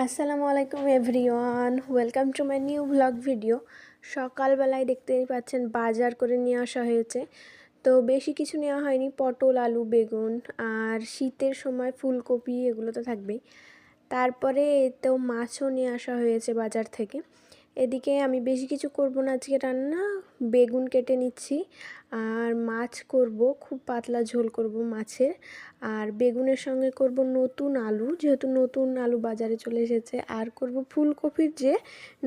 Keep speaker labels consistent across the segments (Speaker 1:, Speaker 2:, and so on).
Speaker 1: আসসালামু আলাইকুম everyone, welcome to my new blog video. সকালবেলায় দেখতেই পাচ্ছেন বাজার করে নিয়ে আসা হয়েছে। তো বেশি কিছু নেওয়া হয়নি, পটল, আলু, বেগুন আর শীতের সময় ফুলকপি এগুলো তো থাকবেই। তারপরে এতেও মাছও নিয়ে আসা হয়েছে বাজার থেকে। এদিকে আমি বেশি কিছু করব না আজকে রান্না, বেগুন কেটে নিচ্ছি আর মাছ করব, খুব পাতলা ঝোল করব মাছের। আর বেগুনের সঙ্গে করব নতুন আলু, যেহেতু নতুন আলু বাজারে চলে এসেছে। আর করব ফুলকপির যে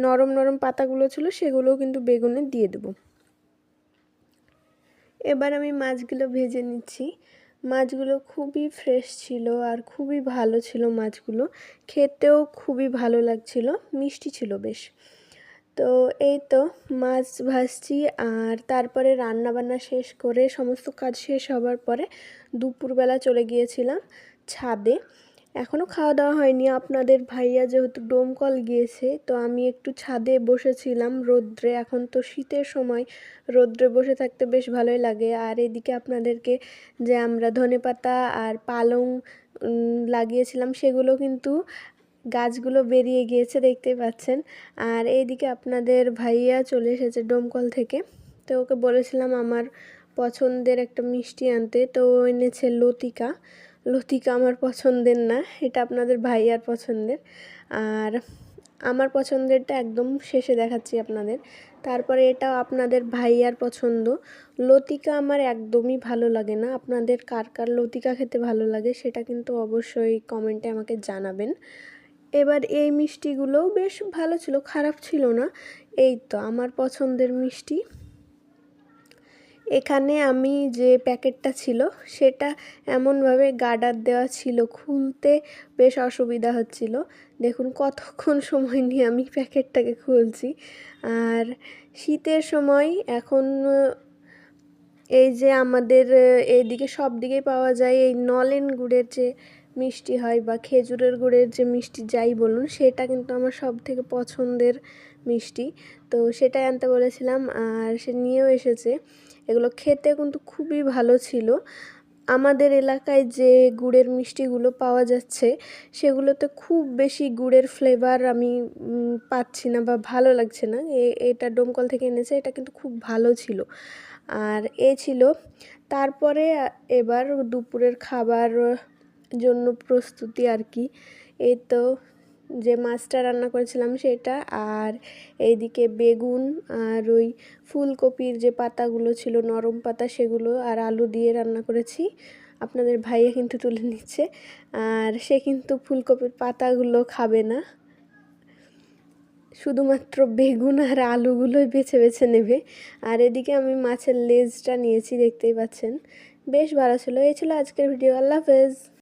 Speaker 1: নরম নরম পাতাগুলো ছিল সেগুলোও কিন্তু বেগুনে দিয়ে দেব। এবার আমি মাছগুলো ভেজে নিচ্ছি। মাছগুলো খুবই ফ্রেশ ছিল আর খুবই ভালো ছিল মাছগুলো, খেতেও খুবই ভালো লাগছিল, মিষ্টি ছিল বেশ। তো এই তো মাছ ভাজছি আর তারপরে রান্নাবান্না শেষ করে সমস্ত কাজ শেষ হবার পরে দুপুরবেলা চলে গিয়েছিলাম ছাদে। এখনও খাওয়া দাওয়া হয়নি, আপনাদের ভাইয়া যেহেতু ডোমকল গিয়েছে তো আমি একটু ছাদে বসেছিলাম রোদ্রে। এখন তো শীতের সময়, রোদ্রে বসে থাকতে বেশ ভালোই লাগে। আর এদিকে আপনাদেরকে যে আমরা ধনেপাতা আর পালং লাগিয়েছিলাম সেগুলো কিন্তু গাছগুলো বেরিয়ে গিয়েছে, দেখতেই পাচ্ছেন। আর এইদিকে আপনাদের ভাইয়া চলে এসেছে ডোমকল থেকে। তো ওকে বলেছিলাম আমার পছন্দের একটা মিষ্টি আনতে, তো ও এনেছে লতিকা। লতিকা আমার পছন্দের না, এটা আপনাদের ভাইয়ার পছন্দের। আর আমার পছন্দেরটা একদম শেষে দেখাচ্ছি আপনাদের। তারপরে এটাও আপনাদের ভাইয়ার পছন্দ। লতিকা আমার একদমই ভালো লাগে না। আপনাদের কার কার লতিকা খেতে ভালো লাগে সেটা কিন্তু অবশ্যই কমেন্টে আমাকে জানাবেন। এবার এই মিষ্টিগুলোও বেশ ভালো ছিল, খারাপ ছিল না। এই তো আমার পছন্দের মিষ্টি। এখানে আমি যে প্যাকেটটা ছিল সেটা এমনভাবে গার্ডার দেওয়া ছিল, খুলতে বেশ অসুবিধা হচ্ছিল। দেখুন কতক্ষণ সময় নিয়ে আমি প্যাকেটটাকে খুলছি। আর শীতের সময় এখন এই যে আমাদের এইদিকে সব দিকেই পাওয়া যায় এই নলেন গুড়ের যে মিষ্টি হয় বা খেজুরের গুড়ের যে মিষ্টি যাই বলুন, সেটা কিন্তু আমার সব থেকে পছন্দের মিষ্টি। তো সেটাই আনতে বলেছিলাম আর সে নিয়েও এসেছে। এগুলো খেতে কিন্তু খুবই ভালো ছিল। আমাদের এলাকায় যে গুড়ের মিষ্টিগুলো পাওয়া যাচ্ছে সেগুলোতে খুব বেশি গুড়ের ফ্লেভার আমি পাচ্ছি না বা ভালো লাগছে না। এটা ডোমকল থেকে এনেছে, এটা কিন্তু খুব ভালো ছিল। আর ছিল তারপরে এবার দুপুরের খাবার জন্য প্রস্তুতি আর কি। এই তো যে মাছটা রান্না করেছিলাম সেটা, আর এইদিকে বেগুন আর ওই ফুলকপির যে পাতাগুলো ছিল নরম পাতা সেগুলো আর আলু দিয়ে রান্না করেছি। আপনাদের ভাইয়া কিন্তু তুলে নিচ্ছে, আর সে কিন্তু ফুলকপির পাতাগুলো খাবে না, শুধুমাত্র বেগুন আর আলুগুলোই বেছে বেছে নেবে। আর এদিকে আমি মাছের লেজটা নিয়েছি, দেখতেই পাচ্ছেন, বেশ ভালো ছিল। এই ছিল আজকের ভিডিও। আল্লাহ হাফেজ।